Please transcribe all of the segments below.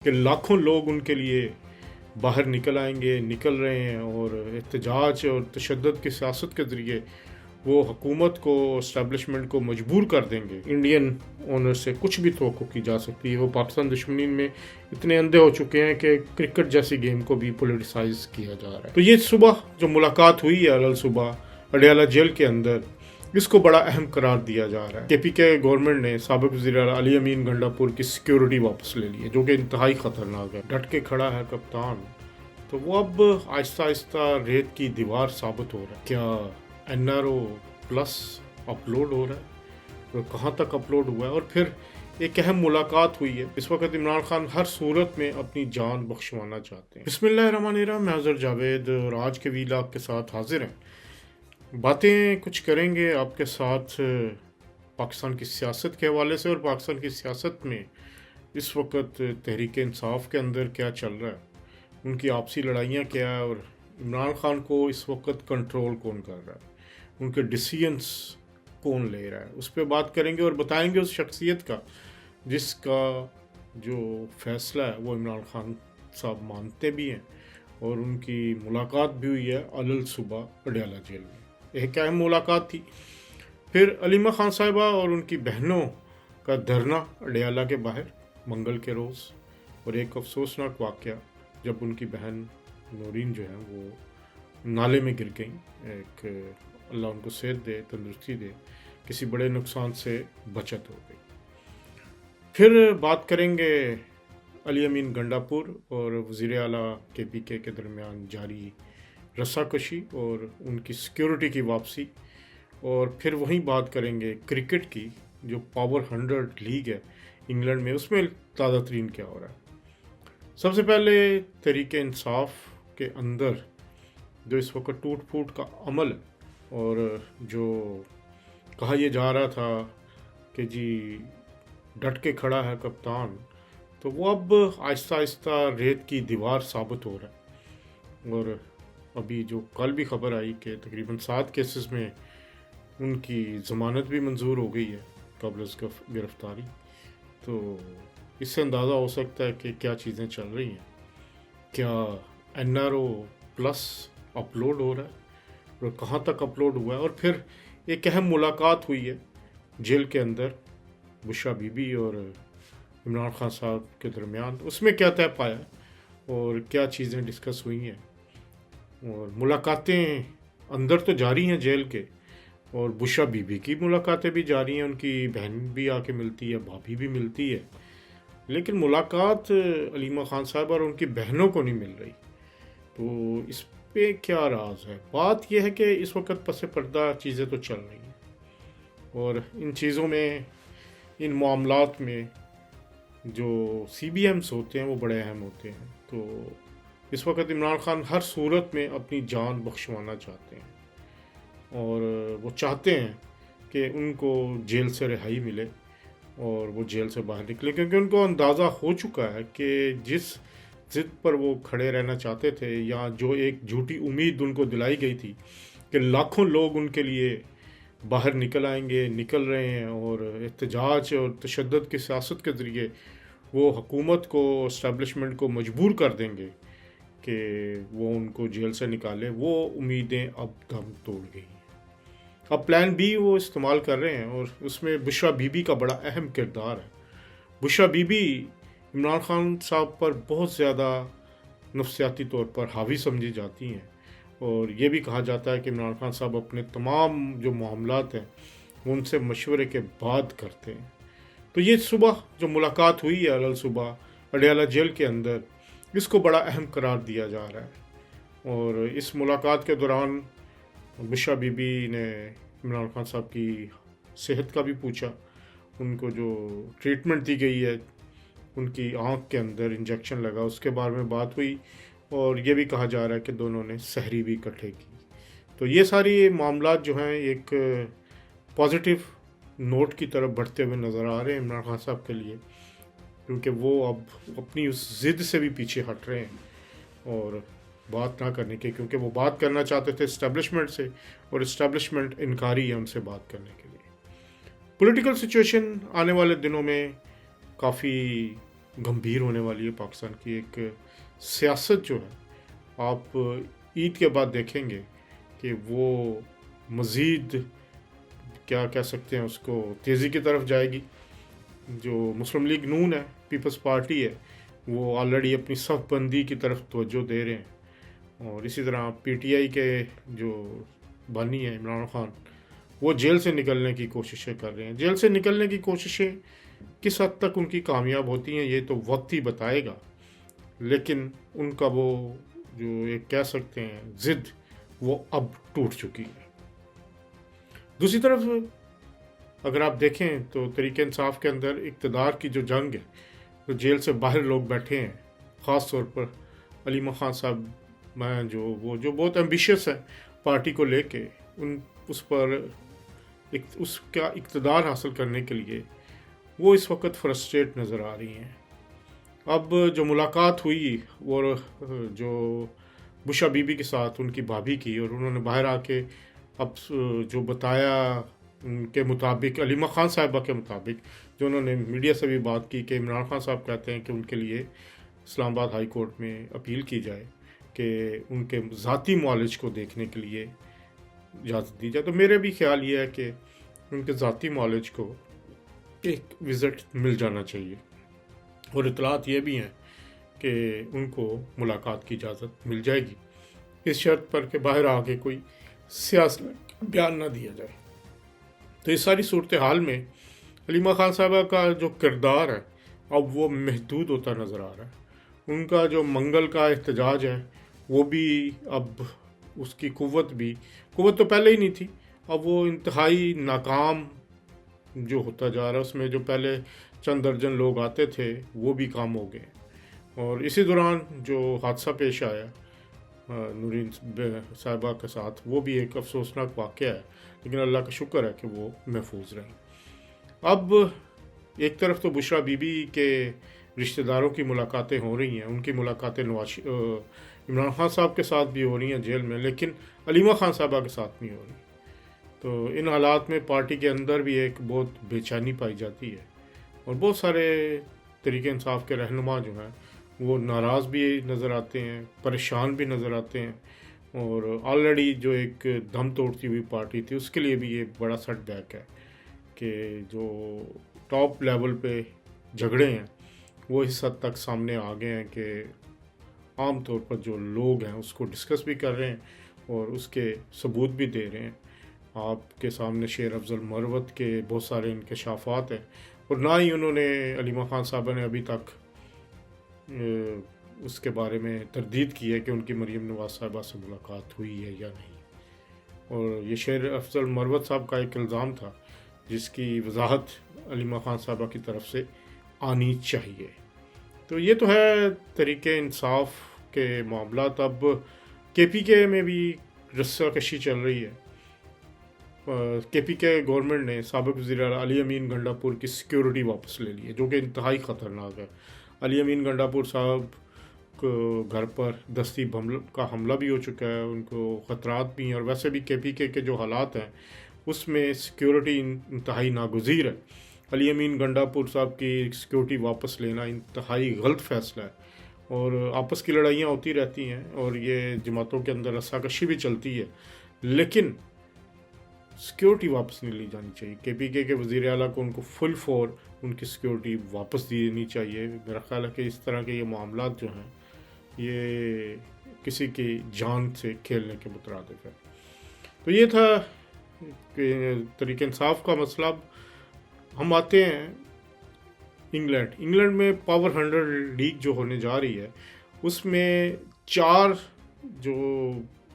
کہ لاکھوں لوگ ان کے لیے باہر نکل آئیں گے، نکل رہے ہیں، اور احتجاج اور تشدد کی سیاست کے ذریعے وہ حکومت کو، اسٹیبلشمنٹ کو مجبور کر دیں گے۔ انڈین اونر سے کچھ بھی توقع کی جا سکتی ہے۔ وہ پاکستان دشمنی میں اتنے اندھے ہو چکے ہیں کہ کرکٹ جیسی گیم کو بھی پولیٹیسائز کیا جا رہا ہے۔ تو یہ صبح جو ملاقات ہوئی ہے علل صبح اڈیالہ جیل کے اندر، اس کو بڑا اہم قرار دیا جا رہا ہے۔ کے پی کے گورنمنٹ نے سابق وزیر اعلیٰ علی امین گنڈا پور کی سیکیورٹی واپس لے لی ہے، جو کہ انتہائی خطرناک ہے۔ ڈٹ کے کھڑا ہے کپتان، تو وہ اب آہستہ آہستہ ریت کی دیوار ثابت ہو رہا ہے۔ کیا N R O plus upload ہو رہا ہے، اور کہاں تک اپلوڈ ہوا ہے؟ اور پھر ایک اہم ملاقات ہوئی ہے۔ اس وقت عمران خان ہر صورت میں اپنی جان بخشوانا چاہتے ہیں۔ بسم اللہ الرحمن الرحیم، میں اظہر جاوید اور آج کے ویلاگ کے ساتھ حاضر ہیں۔ باتیں کچھ کریں گے آپ کے ساتھ پاکستان کی سیاست کے حوالے سے، اور پاکستان کی سیاست میں اس وقت تحریک انصاف کے اندر کیا چل رہا ہے، ان کی آپسی لڑائیاں کیا ہے، اور عمران خان کو اس وقت کنٹرول کون کر رہا ہے، ان کے ڈیسیژنس کون لے رہا ہے، اس پہ بات کریں گے اور بتائیں گے اس شخصیت کا جس کا جو فیصلہ ہے وہ عمران خان صاحب مانتے بھی ہیں، اور ان کی ملاقات بھی ہوئی ہے علل صبح اڈیالہ جیل میں۔ ایک اہم ملاقات تھی۔ پھر علیمہ خان صاحبہ اور ان کی بہنوں کا دھرنا اڈیالہ کے باہر منگل کے روز، اور ایک افسوسناک واقعہ جب ان کی بہن نورین جو ہے وہ نالے میں گر گئیں۔ ایک اللہ ان کو صحت دے، تندرستی دے، کسی بڑے نقصان سے بچت ہو گئی۔ پھر بات کریں گے علی امین گنڈا پور اور وزیر اعلیٰ کے پی کے درمیان جاری رسا کشی اور ان کی سیکیورٹی کی واپسی، اور پھر وہیں بات کریں گے کرکٹ کی، جو پاور 100 لیگ ہے انگلینڈ میں، اس میں تازہ ترین کیا ہو رہا ہے۔ سب سے پہلے تحریک انصاف کے اندر جو اس وقت ٹوٹ پھوٹ کا عمل ہے، اور جو کہا یہ جا رہا تھا کہ جی ڈٹ کے کھڑا ہے کپتان، تو وہ اب آہستہ آہستہ ریت کی دیوار ثابت ہو رہا ہے۔ اور ابھی جو کل بھی خبر آئی کہ تقریباً 7 کیسز میں ان کی ضمانت بھی منظور ہو گئی ہے قبل از گرفتاری، تو اس سے اندازہ ہو سکتا ہے کہ کیا چیزیں چل رہی ہیں۔ کیا N R O plus upload ہو رہا ہے، اور کہاں تک اپلوڈ ہوا ہے؟ اور پھر ایک اہم ملاقات ہوئی ہے جیل کے اندر بشرا بی بی اور عمران خان صاحب کے درمیان، اس میں کیا طے پایا اور کیا چیزیں ڈسکس ہوئی ہیں؟ اور ملاقاتیں اندر تو جاری ہیں جیل کے، اور بشرا بی بی کی ملاقاتیں بھی جاری ہیں، ان کی بہن بھی آ کے ملتی ہے، بھابھی بھی ملتی ہے، لیکن ملاقات علیمہ خان صاحب اور ان کی بہنوں کو نہیں مل رہی۔ تو اس پہ کیا راز ہے؟ بات یہ ہے کہ اس وقت پس پردہ چیزیں تو چل رہی ہیں، اور ان چیزوں میں، ان معاملات میں جو سی بی ایمز ہوتے ہیں وہ بڑے اہم ہوتے ہیں۔ تو اس وقت عمران خان ہر صورت میں اپنی جان بخشوانا چاہتے ہیں، اور وہ چاہتے ہیں کہ ان کو جیل سے رہائی ملے اور وہ جیل سے باہر نکلے، کیونکہ ان کو اندازہ ہو چکا ہے کہ جس ضد پر وہ کھڑے رہنا چاہتے تھے، یا جو ایک جھوٹی امید ان کو دلائی گئی تھی کہ لاکھوں لوگ ان کے لیے باہر نکل آئیں گے، نکل رہے ہیں، اور احتجاج اور تشدد کی سیاست کے ذریعے وہ حکومت کو، اسٹیبلشمنٹ کو مجبور کر دیں گے کہ وہ ان کو جیل سے نکالے، وہ امیدیں اب دم توڑ گئی ہیں۔ اب پلان بی وہ استعمال کر رہے ہیں، اور اس میں بشرا بی بی کا بڑا اہم کردار ہے۔ بشرا بی بی عمران خان صاحب پر بہت زیادہ نفسیاتی طور پر حاوی سمجھی جاتی ہیں، اور یہ بھی کہا جاتا ہے کہ عمران خان صاحب اپنے تمام جو معاملات ہیں وہ ان سے مشورے کے بعد کرتے ہیں۔ تو یہ صبح جو ملاقات ہوئی ہے علل صبح اڈیالہ جیل کے اندر، اس کو بڑا اہم قرار دیا جا رہا ہے۔ اور اس ملاقات کے دوران بشرا بی بی نے عمران خان صاحب کی صحت کا بھی پوچھا، ان کو جو ٹریٹمنٹ دی گئی ہے، ان کی آنکھ کے اندر انجیکشن لگا، اس کے بارے میں بات ہوئی، اور یہ بھی کہا جا رہا ہے کہ دونوں نے سحری بھی اکٹھے کی۔ تو یہ ساری معاملات جو ہیں ایک پازیٹیو نوٹ کی طرف بڑھتے ہوئے نظر آ رہے ہیں عمران خان صاحب کے لیے، کیونکہ وہ اب اپنی اس ضد سے بھی پیچھے ہٹ رہے ہیں، اور بات نہ کرنے کے، کیونکہ وہ بات کرنا چاہتے تھے اسٹیبلشمنٹ سے، اور اسٹیبلشمنٹ انکاری ہے ان سے بات کرنے کے لیے۔ پولیٹیکل سچویشن آنے والے دنوں میں کافی گمبھیر ہونے والی ہے پاکستان کی ایک سیاست جو ہے، آپ عید کے بعد دیکھیں گے کہ وہ مزید کیا کہہ سکتے ہیں اس کو، تیزی کی طرف جائے گی. جو مسلم لیگ نون ہے، پیپلز پارٹی ہے، وہ آلریڈی اپنی صف بندی کی طرف توجہ دے رہے ہیں. اور اسی طرح پی ٹی آئی کے جو بانی ہیں عمران خان، وہ جیل سے نکلنے کی کوششیں کر رہے ہیں. جیل سے نکلنے کی کوششیں کس حد تک ان کی کامیاب ہوتی ہیں یہ تو وقت ہی بتائے گا، لیکن ان کا وہ جو ایک کہہ سکتے ہیں ضد، وہ اب ٹوٹ چکی ہے. دوسری طرف اگر آپ دیکھیں تو تحریک انصاف کے اندر اقتدار کی جو جنگ ہے، جو جیل سے باہر لوگ بیٹھے ہیں، خاص طور پر علی خان صاحب جو بہت ایمبیشیس ہیں پارٹی کو لے کے، اس پر اس کا اقتدار حاصل کرنے کے لیے وہ اس وقت فرسٹریٹ نظر آ رہی ہیں. اب جو ملاقات ہوئی اور جو بشا بی بی کے ساتھ ان کی بھابھی کی، اور انہوں نے باہر آ کے اب جو بتایا ان کے مطابق، علیمہ خان صاحبہ کے مطابق، جو انہوں نے میڈیا سے بھی بات کی، کہ عمران خان صاحب کہتے ہیں کہ ان کے لیے اسلام آباد ہائی کورٹ میں اپیل کی جائے کہ ان کے ذاتی معالج کو دیکھنے کے لیے اجازت دی جائے. تو میرے بھی خیال یہ ہے کہ ان کے ذاتی معالج کو ایک وزٹ مل جانا چاہیے، اور اطلاعات یہ بھی ہیں کہ ان کو ملاقات کی اجازت مل جائے گی، اس شرط پر کہ باہر آ کے کوئی سیاسی بیان نہ دیا جائے. تو اس ساری صورتحال میں علیمہ خان صاحبہ کا جو کردار ہے اب وہ محدود ہوتا نظر آ رہا ہے. ان کا جو منگل کا احتجاج ہے وہ بھی اب اس کی قوت تو پہلے ہی نہیں تھی، اب وہ انتہائی ناکام جو ہوتا جا رہا ہے. اس میں جو پہلے چند درجن لوگ آتے تھے وہ بھی کام ہو گئے. اور اسی دوران جو حادثہ پیش آیا نورین صاحبہ کے ساتھ، وہ بھی ایک افسوسناک واقعہ ہے، لیکن اللہ کا شکر ہے کہ وہ محفوظ رہیں. اب ایک طرف تو بشرا بی بی کے رشتہ داروں کی ملاقاتیں ہو رہی ہیں، ان کی ملاقاتیں عمران خان صاحب کے ساتھ بھی ہو رہی ہیں جیل میں، لیکن علیمہ خان صاحبہ کے ساتھ نہیں ہو رہی. تو ان حالات میں پارٹی کے اندر بھی ایک بہت بے چینی پائی جاتی ہے، اور بہت سارے تحریک انصاف کے رہنما جو ہیں وہ ناراض بھی نظر آتے ہیں، پریشان بھی نظر آتے ہیں. اور آلریڈی جو ایک دم توڑتی ہوئی پارٹی تھی، اس کے لیے بھی یہ بڑا سیٹ بیک ہے کہ جو ٹاپ لیول پہ جھگڑے ہیں وہ اس حد تک سامنے آ گئے ہیں کہ عام طور پر جو لوگ ہیں اس کو ڈسکس بھی کر رہے ہیں اور اس کے ثبوت بھی دے رہے ہیں. آپ کے سامنے شیر افضل مروت کے بہت سارے انکشافات ہیں، اور نہ ہی انہوں نے علیمہ خان صاحبہ نے ابھی تک اس کے بارے میں تردید کی ہے کہ ان کی مریم نواز صاحبہ سے ملاقات ہوئی ہے یا نہیں. اور یہ شیر افضل مروت صاحب کا ایک الزام تھا جس کی وضاحت علیمہ خان صاحبہ کی طرف سے آنی چاہیے. تو یہ تو ہے تحریک انصاف کے معاملات. اب کے پی کے میں بھی رسہ کشی چل رہی ہے. کے پی کے گورنمنٹ نے سابق وزیر اعلیٰ علی امین گنڈاپور کی سیکیورٹی واپس لے لی ہے، جو کہ انتہائی خطرناک ہے. علی امین گنڈاپور صاحب کو گھر پر دستی کا حملہ بھی ہو چکا ہے، ان کو خطرات بھی ہیں، اور ویسے بھی کے پی کے جو حالات ہیں اس میں سیکیورٹی انتہائی ناگزیر ہے. علی امین گنڈاپور صاحب کی سیکیورٹی واپس لینا انتہائی غلط فیصلہ ہے، اور آپس کی لڑائیاں ہوتی رہتی ہیں اور یہ جماعتوں کے اندر رسہ کشی بھی چلتی ہے، لیکن سیکیورٹی واپس نہیں لی جانی چاہیے. کے پی کے وزیر اعلیٰ کو ان کو فل فور ان کی سیکیورٹی واپس دینی چاہیے. میرا خیال ہے کہ اس طرح کے یہ معاملات جو ہیں یہ کسی کی جان سے کھیلنے کے مترادف ہے. تو یہ تھا کہ تحریک انصاف کا مسئلہ. ہم آتے ہیں انگلینڈ میں پاور 100 لیگ جو ہونے جا رہی ہے، اس میں 4 جو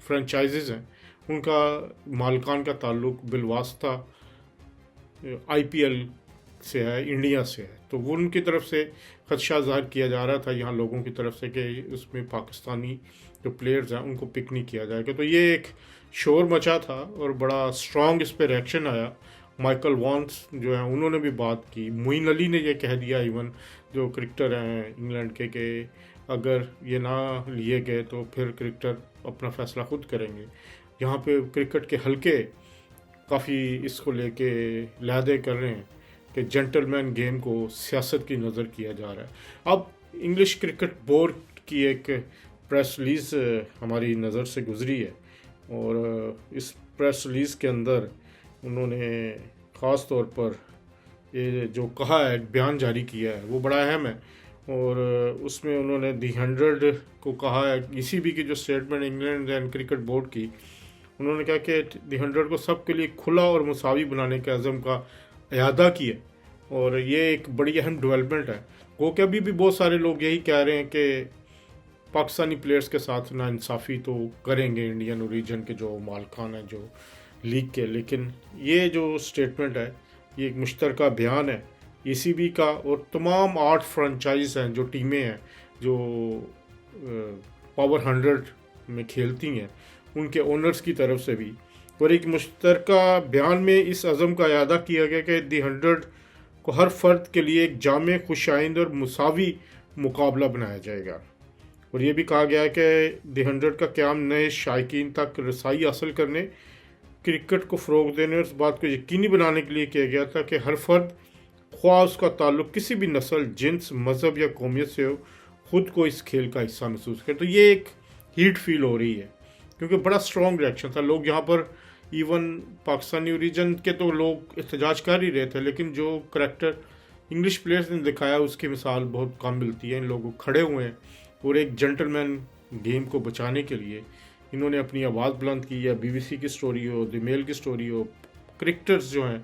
فرنچائزز ہیں ان کا مالکان کا تعلق بالواسطہ آئی پی ایل سے ہے، انڈیا سے ہے. تو وہ ان کی طرف سے خدشہ ظاہر کیا جا رہا تھا یہاں لوگوں کی طرف سے کہ اس میں پاکستانی جو پلیئرز ہیں ان کو پک نہیں کیا جائے گا. تو یہ ایک شور مچا تھا اور بڑا اسٹرانگ اس پہ ریئیکشن آیا. مائیکل وانس جو ہیں انہوں نے بھی بات کی. معین علی نے یہ کہہ دیا، ایون جو کرکٹر ہیں انگلینڈ کے، کہ اگر یہ نہ لیے گئے تو پھر کرکٹر اپنا فیصلہ خود کریں گے. یہاں پہ کرکٹ کے حلقے کافی اس کو لے کے لیادے کر رہے ہیں کہ جینٹل مین گیم کو سیاست کی نظر کیا جا رہا ہے۔ اب انگلش کرکٹ بورڈ کی ایک پریس ریلیز ہماری نظر سے گزری ہے، اور اس پریس ریلیز کے اندر انہوں نے خاص طور پر یہ جو کہا ہے، ایک بیان جاری کیا ہے، وہ بڑا اہم ہے، اور اس میں انہوں نے دی 100 کو کہا ہے۔ ECB کی جو statement England and cricket board کی، انہوں نے کہا کہ دی 100 کو سب کے لیے کھلا اور مساوی بنانے کے عزم کا اعادہ کیا، اور یہ ایک بڑی اہم ڈیولپمنٹ ہے۔ وہ کہ ابھی بھی بہت سارے لوگ یہی کہہ رہے ہیں کہ پاکستانی پلیئرز کے ساتھ ناانصافی تو کریں گے انڈین اوریجن کے جو مالکان ہیں جو لیگ کے، لیکن یہ جو اسٹیٹمنٹ ہے یہ ایک مشترکہ بیان ہے ECB کا اور تمام 8 فرنچائز ہیں جو ٹیمیں ہیں جو پاور 100 میں کھیلتی ہیں، ان کے اونرز کی طرف سے بھی، اور ایک مشترکہ بیان میں اس عزم کا اعادہ کیا گیا کہ دی 100 کو ہر فرد کے لیے ایک جامع، خوشائند اور مساوی مقابلہ بنایا جائے گا، اور یہ بھی کہا گیا ہے کہ دی 100 کا قیام نئے شائقین تک رسائی حاصل کرنے، کرکٹ کو فروغ دینے اور اس بات کو یقینی بنانے کے لیے کیا گیا تھا کہ ہر فرد، خواہ اس کا تعلق کسی بھی نسل، جنس، مذہب یا قومیت سے ہو، خود کو اس کھیل کا حصہ محسوس کرے۔ تو یہ ایک ہیٹ فیل ہو رہی ہے، کیونکہ بڑا اسٹرانگ ریئیکشن تھا۔ لوگ یہاں پر ایون پاکستانی اوریجن کے تو لوگ احتجاج کر ہی رہے تھے، لیکن جو کریکٹر انگلش پلیئرز نے دکھایا اس کی مثال بہت کم ملتی ہے۔ ان لوگوں کھڑے ہوئے ہیں اور ایک جنٹل مین گیم کو بچانے کے لیے انہوں نے اپنی آواز بلند کی، یا BBC کی سٹوری ہو، دی میل کی سٹوری ہو، کرکٹرز جو ہیں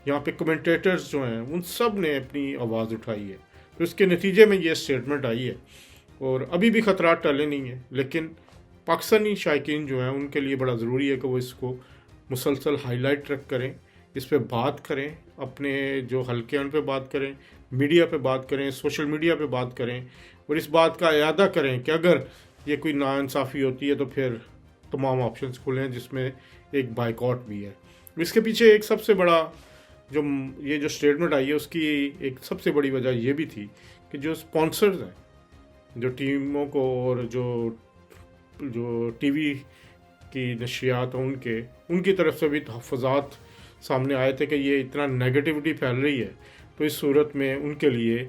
یہاں پہ، کمنٹیٹرز جو ہیں، ان سب نے اپنی آواز اٹھائی ہے، تو اس کے نتیجے میں یہ اسٹیٹمنٹ آئی ہے، اور ابھی بھی خطرات ٹلے نہیں ہیں، لیکن پاکستانی شائقین جو ہیں ان کے لیے بڑا ضروری ہے کہ وہ اس کو مسلسل ہائی لائٹ رکھ کریں، اس پہ بات کریں، اپنے جو حلقے ہیں ان پہ بات کریں، میڈیا پہ بات کریں، سوشل میڈیا پہ بات کریں، اور اس بات کا اعادہ کریں کہ اگر یہ کوئی ناانصافی ہوتی ہے تو پھر تمام آپشنز کھلیں، جس میں ایک بائیکاٹ بھی ہے۔ اس کے پیچھے ایک سب سے بڑا یہ جو اسٹیٹمنٹ آئی ہے اس کی ایک سب سے بڑی وجہ یہ بھی تھی کہ جو اسپانسرز ہیں جو ٹیموں کو، اور جو ٹی وی کی نشریات ہیں ان کی طرف سے بھی تحفظات سامنے آئے تھے کہ یہ اتنا نیگیٹیوٹی پھیل رہی ہے، تو اس صورت میں ان کے لیے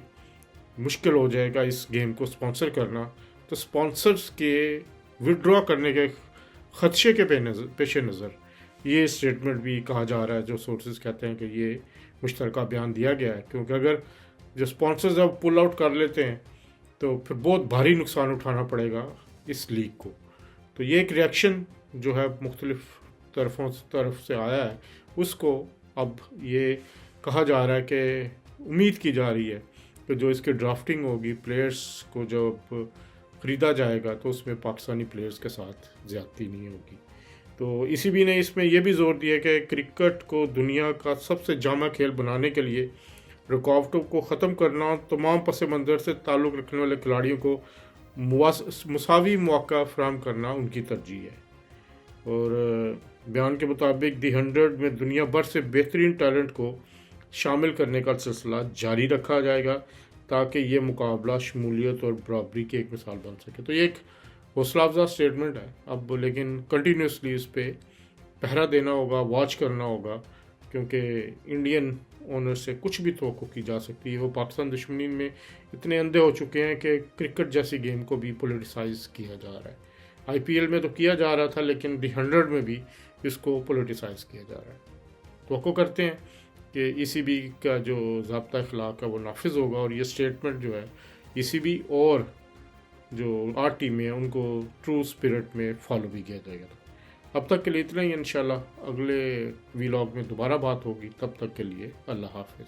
مشکل ہو جائے گا اس گیم کو اسپانسر کرنا۔ تو اسپانسرز کے وڈرا کرنے کے خدشے کے پیش نظر یہ اسٹیٹمنٹ بھی کہا جا رہا ہے، جو سورسز کہتے ہیں کہ یہ مشترکہ بیان دیا گیا ہے، کیونکہ اگر جو اسپانسرز اب پل آؤٹ کر لیتے ہیں تو پھر بہت بھاری نقصان اٹھانا پڑے گا اس لیگ کو۔ تو یہ ایک ریئیکشن جو ہے مختلف طرف سے آیا ہے، اس کو اب یہ کہا جا رہا ہے کہ امید کی جا رہی ہے کہ جو اس کی ڈرافٹنگ ہوگی، پلیئرز کو جب خریدا جائے گا تو اس میں پاکستانی پلیئرز کے ساتھ زیادتی نہیں ہوگی۔ تو ECB نے اس میں یہ بھی زور دیا کہ کرکٹ کو دنیا کا سب سے جامع کھیل بنانے کے لیے رکاوٹوں کو ختم کرنا، تمام پس منظر سے تعلق رکھنے والے کھلاڑیوں کو مساوی مواقع فراہم کرنا ان کی ترجیح ہے، اور بیان کے مطابق دی 100 میں دنیا بھر سے بہترین ٹیلنٹ کو شامل کرنے کا سلسلہ جاری رکھا جائے گا تاکہ یہ مقابلہ شمولیت اور برابری کی ایک مثال بن سکے۔ تو یہ ایک حوصلہ افزا اسٹیٹمنٹ ہے اب، لیکن کنٹینیوسلی اس پہ پہرا دینا ہوگا، واچ کرنا ہوگا، کیونکہ انڈین اونر سے کچھ بھی توقع کی جا سکتی ہے۔ وہ پاکستان دشمنی میں اتنے اندھے ہو چکے ہیں کہ کرکٹ جیسی گیم کو بھی پولیٹیسائز کیا جا رہا ہے۔ IPL میں تو کیا جا رہا تھا، لیکن دی 100 میں بھی اس کو پولیٹیسائز کیا جا رہا ہے۔ توقع کرتے ہیں کہ ECB کا جو ضابطہ اخلاق ہے وہ نافذ ہوگا، اور یہ اسٹیٹمنٹ جو ہے ECB اور جو 8 ٹیمیں ہیں ان کو ٹرو اسپرٹ میں فالو بھی کیا جائے گا۔ اب تک کے لیے اتنا ہی، انشاءاللہ اگلے ویلاگ میں دوبارہ بات ہوگی، تب تک کے لیے اللہ حافظ۔